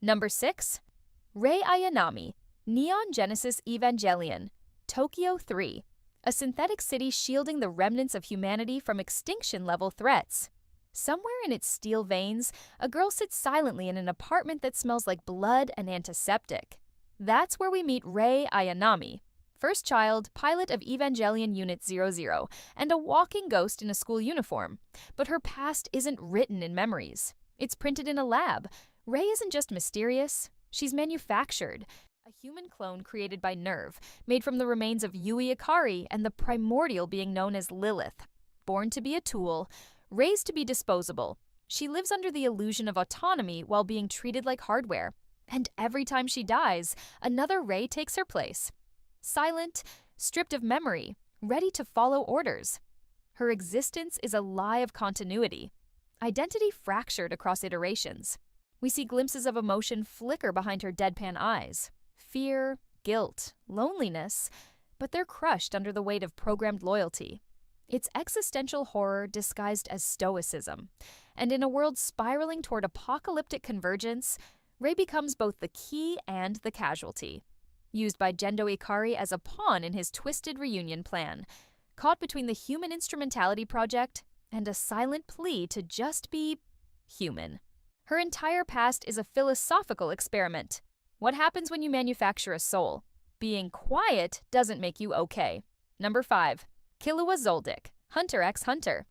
Number 6. Rei Ayanami, Neon Genesis Evangelion, Tokyo 3. A synthetic city shielding the remnants of humanity from extinction-level threats. Somewhere in its steel veins, a girl sits silently in an apartment that smells like blood and antiseptic. That's where we meet Rei Ayanami, first child, pilot of Evangelion Unit 00, and a walking ghost in a school uniform. But her past isn't written in memories. It's printed in a lab. Rei isn't just mysterious, she's manufactured. A human clone created by Nerve, made from the remains of Yui Ikari and the primordial being known as Lilith. Born to be a tool, raised to be disposable, she lives under the illusion of autonomy while being treated like hardware. And every time she dies, another Rei takes her place. Silent, stripped of memory, ready to follow orders. Her existence is a lie of continuity. Identity fractured across iterations. We see glimpses of emotion flicker behind her deadpan eyes. Fear, guilt, loneliness, but they're crushed under the weight of programmed loyalty. It's existential horror disguised as stoicism. And in a world spiraling toward apocalyptic convergence, Rei becomes both the key and the casualty. Used by Gendo Ikari as a pawn in his twisted reunion plan. Caught between the human instrumentality project and a silent plea to just be human. Her entire past is a philosophical experiment. What happens when you manufacture a soul? Being quiet doesn't make you okay. Number 5. Killua Zoldyck, Hunter x Hunter.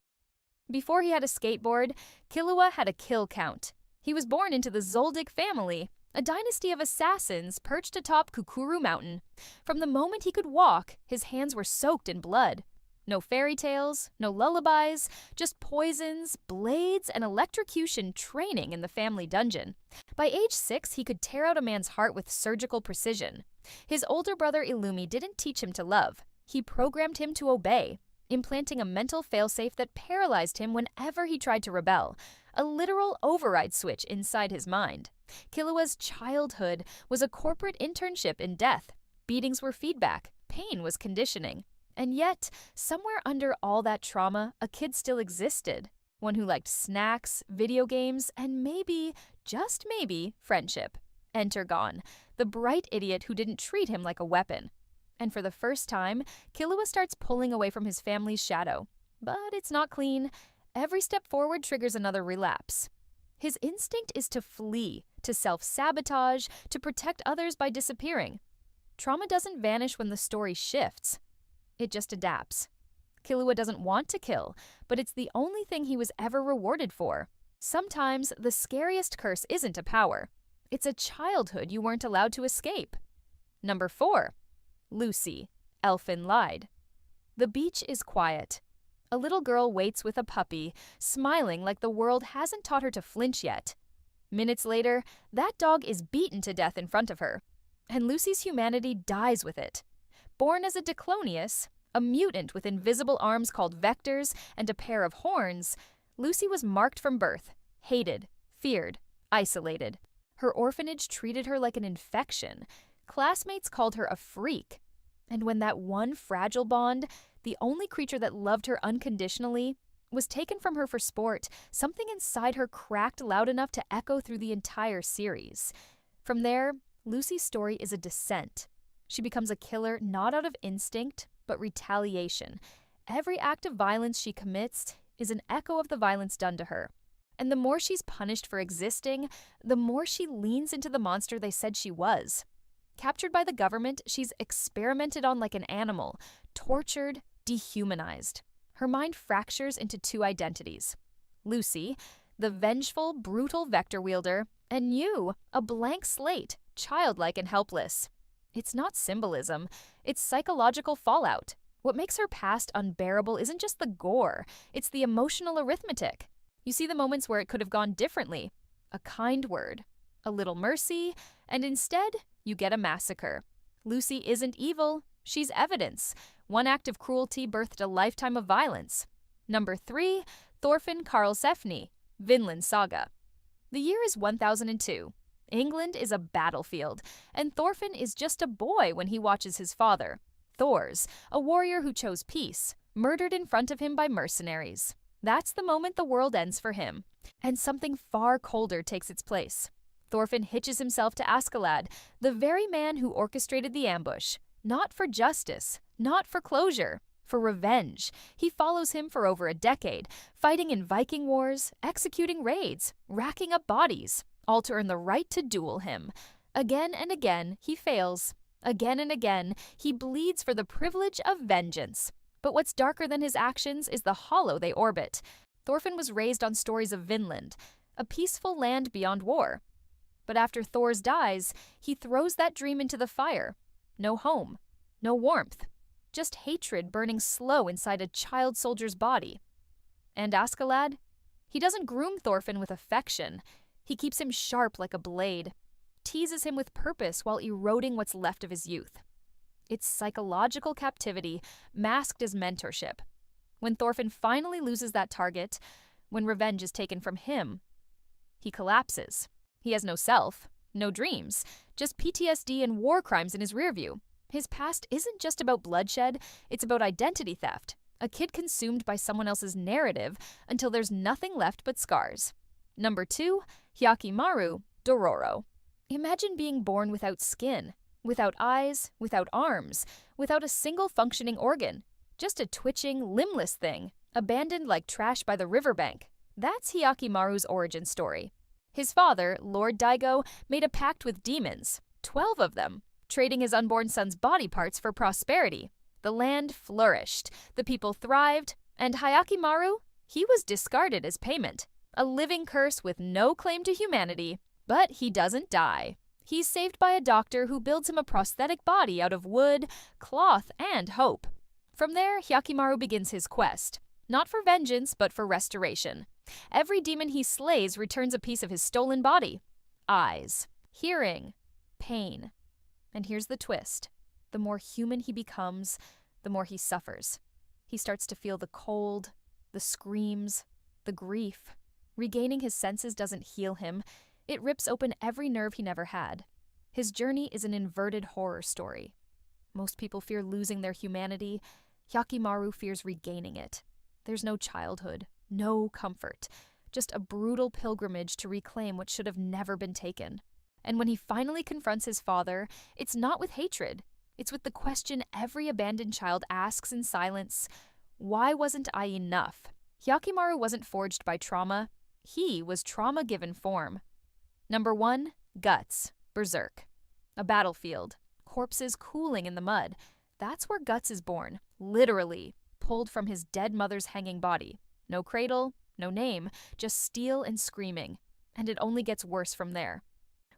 Before he had a skateboard, Killua had a kill count. He was born into the Zoldyck family, a dynasty of assassins perched atop Kukuru Mountain. From the moment he could walk, his hands were soaked in blood. No fairy tales, no lullabies, just poisons, blades, and electrocution training in the family dungeon. By age 6, he could tear out a man's heart with surgical precision. His older brother Illumi didn't teach him to love. He programmed him to obey, implanting a mental failsafe that paralyzed him whenever he tried to rebel, a literal override switch inside his mind. Killua's childhood was a corporate internship in death. Beatings were feedback, pain was conditioning. And yet, somewhere under all that trauma, a kid still existed. One who liked snacks, video games, and maybe, just maybe, friendship. Enter Gon, the bright idiot who didn't treat him like a weapon. And for the first time, Killua starts pulling away from his family's shadow. But it's not clean. Every step forward triggers another relapse. His instinct is to flee, to self-sabotage, to protect others by disappearing. Trauma doesn't vanish when the story shifts. It just adapts. Killua doesn't want to kill, but it's the only thing he was ever rewarded for. Sometimes the scariest curse isn't a power. It's a childhood you weren't allowed to escape. Number 4. Lucy, Elfin Lied. The beach is quiet. A little girl waits with a puppy, smiling like the world hasn't taught her to flinch yet. Minutes later, that dog is beaten to death in front of her, and Lucy's humanity dies with it. Born as a Diclonius, a mutant with invisible arms called vectors and a pair of horns, Lucy was marked from birth, hated, feared, isolated. Her orphanage treated her like an infection. Classmates called her a freak. And when that one fragile bond, the only creature that loved her unconditionally, was taken from her for sport, something inside her cracked loud enough to echo through the entire series. From there, Lucy's story is a descent. She becomes a killer not out of instinct, but retaliation. Every act of violence she commits is an echo of the violence done to her. And the more she's punished for existing, the more she leans into the monster they said she was. Captured by the government, she's experimented on like an animal, tortured, dehumanized. Her mind fractures into two identities. Lucy, the vengeful, brutal vector wielder, and you, a blank slate, childlike and helpless. It's not symbolism, it's psychological fallout. What makes her past unbearable isn't just the gore, it's the emotional arithmetic. You see the moments where it could have gone differently. A kind word, a little mercy, and instead, you get a massacre. Lucy isn't evil, she's evidence. One act of cruelty birthed a lifetime of violence. Number 3, Thorfinn Karlsefni, Vinland Saga. The year is 1002. England is a battlefield, and Thorfinn is just a boy when he watches his father, Thors, a warrior who chose peace, murdered in front of him by mercenaries. That's the moment the world ends for him, and something far colder takes its place. Thorfinn hitches himself to Askeladd, the very man who orchestrated the ambush. Not for justice, not for closure, for revenge. He follows him for over a decade, fighting in Viking wars, executing raids, racking up bodies, all to earn the right to duel him. Again and again, he fails. Again and again, he bleeds for the privilege of vengeance. But what's darker than his actions is the hollow they orbit. Thorfinn was raised on stories of Vinland, a peaceful land beyond war. But after Thor's dies, he throws that dream into the fire. No home, no warmth, just hatred burning slow inside a child soldier's body. And Askeladd? He doesn't groom Thorfinn with affection. He keeps him sharp like a blade, teases him with purpose while eroding what's left of his youth. It's psychological captivity masked as mentorship. When Thorfinn finally loses that target, when revenge is taken from him, he collapses. He has no self, no dreams, just PTSD and war crimes in his rearview. His past isn't just about bloodshed, it's about identity theft. A kid consumed by someone else's narrative until there's nothing left but scars. Number 2, Hyakimaru, Dororo. Imagine being born without skin, without eyes, without arms, without a single functioning organ. Just a twitching, limbless thing, abandoned like trash by the riverbank. That's Hyakimaru's origin story. His father, Lord Daigo, made a pact with demons, 12 of them, trading his unborn son's body parts for prosperity. The land flourished, the people thrived, and Hyakimaru, he was discarded as payment. A living curse with no claim to humanity. But he doesn't die. He's saved by a doctor who builds him a prosthetic body out of wood, cloth, and hope. From there, Hyakimaru begins his quest. Not for vengeance, but for restoration. Every demon he slays returns a piece of his stolen body. Eyes, hearing, pain. And here's the twist. The more human he becomes, the more he suffers. He starts to feel the cold, the screams, the grief. Regaining his senses doesn't heal him. It rips open every nerve he never had. His journey is an inverted horror story. Most people fear losing their humanity. Hyakimaru fears regaining it. There's no childhood, no comfort, just a brutal pilgrimage to reclaim what should have never been taken. And when he finally confronts his father, it's not with hatred. It's with the question every abandoned child asks in silence, why wasn't I enough? Hyakimaru wasn't forged by trauma. He was trauma given form. Number 1, Guts, Berserk. A battlefield, corpses cooling in the mud. That's where Guts is born, literally, pulled from his dead mother's hanging body. No cradle, no name, just steel and screaming. And it only gets worse from there.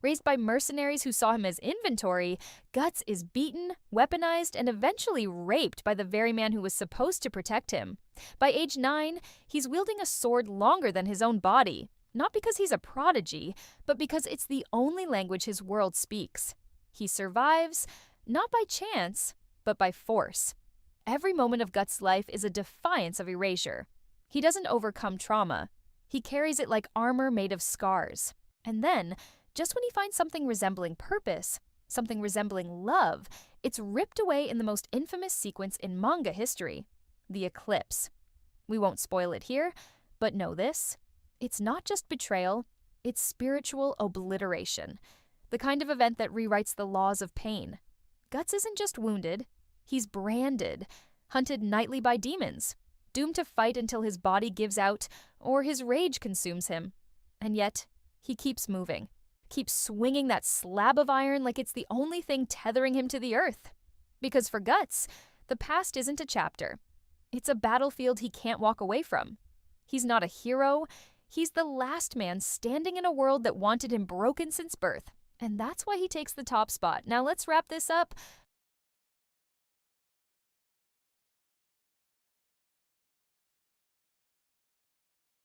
Raised by mercenaries who saw him as inventory, Guts is beaten, weaponized, and eventually raped by the very man who was supposed to protect him. By age 9, he's wielding a sword longer than his own body. Not because he's a prodigy, but because it's the only language his world speaks. He survives, not by chance, but by force. Every moment of Guts' life is a defiance of erasure. He doesn't overcome trauma. He carries it like armor made of scars. And then, just when he finds something resembling purpose, something resembling love, it's ripped away in the most infamous sequence in manga history, the eclipse. We won't spoil it here, but know this. It's not just betrayal, it's spiritual obliteration. The kind of event that rewrites the laws of pain. Guts isn't just wounded, he's branded, hunted nightly by demons, doomed to fight until his body gives out or his rage consumes him. And yet, he keeps moving, keeps swinging that slab of iron like it's the only thing tethering him to the earth. Because for Guts, the past isn't a chapter. It's a battlefield he can't walk away from. He's not a hero. He's the last man standing in a world that wanted him broken since birth. And that's why he takes the top spot. Now let's wrap this up.